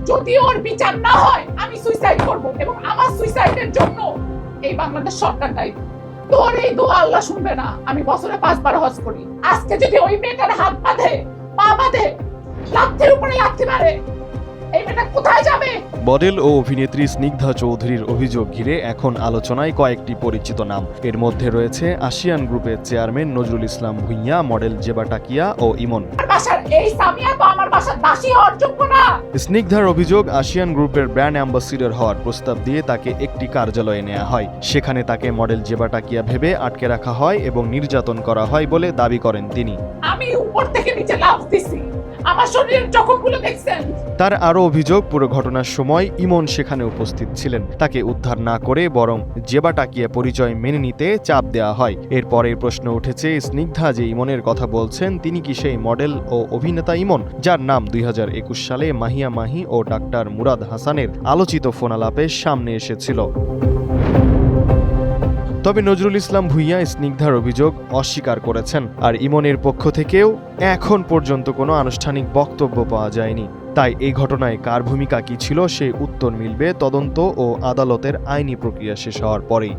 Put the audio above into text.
যদি ওর বিচার না হয় আমি সুইসাইড করব এবং আমার সুইসাইডের জন্য এই বাংলাদেশ সরকার দায়ী। তোর এই দোয়া আল্লাহ শুনবে না। আমি বছরে 5 বার হজ করি। আজকে যদি ওই মেয়েটার হাত বাঁধে, পা বাঁধে, লাথির উপরে লাথি মারে, এই মেয়েটা কোথায় যাবে? মডেল ও অভিনেত্রী স্নিগ্ধা চৌধুরীর অভিযোগ ঘিরে এখন আলোচনায় কয়েকটি পরিচিত নাম। এর মধ্যে রয়েছে আসিয়ান গ্রুপের চেয়ারম্যান নজরুল ইসলাম ভূঁইয়া, মডেল জেবা টাকিয়া ও ইমন। এই সামিয়া তো আমার বাসার দাসী হওয়ার যোগ্য না। স্নিগ্ধার অভিযোগ, আসিয়ান গ্রুপের ব্র্যান্ড অ্যাম্বাসিডর হওয়ার প্রস্তাব দিয়ে তাকে একটি কার্যালয়ে নেওয়া হয়। সেখানে তাকে মডেল জেবা টাকিয়া ভেবে আটকে রাখা হয় এবং নির্যাতন করা হয় বলে দাবি করেন তিনি। আমি উপর থেকে নিচে লাফ দিছি, আমার শরীরের জখমগুলো দেখছেন। তার আরও অভিযোগ, পুরো ঘটনার সময় ইমন সেখানে উপস্থিত ছিলেন। তাকে উদ্ধার না করে বরং জেবা টাকিয়া পরিচয় মেনে নিতে চাপ দেওয়া হয়। এরপরে প্রশ্ন উঠেছে, স্নিগ্ধা যে ইমনের কথা বলছেন তিনি কি সেই মডেল ও অভিনেতা ইমন, যার নাম 2021 সালে মাহিয়া মাহি ও ডাক্তার মুরাদ হাসানের আলোচিত ফোনালাপে সামনে এসেছিল? তবে নজরুল ইসলাম ভূঁইয়া স্নিগ্ধার অভিযোগ অস্বীকার করেছেন। আর ইমনের পক্ষ থেকেও এখন পর্যন্ত কোনো আনুষ্ঠানিক বক্তব্য পাওয়া যায়নি। তাই এই ঘটনায় কার ভূমিকা কী ছিল সে উত্তর মিলবে তদন্ত ও আদালতের আইনি প্রক্রিয়া শেষ হওয়ার পরেই।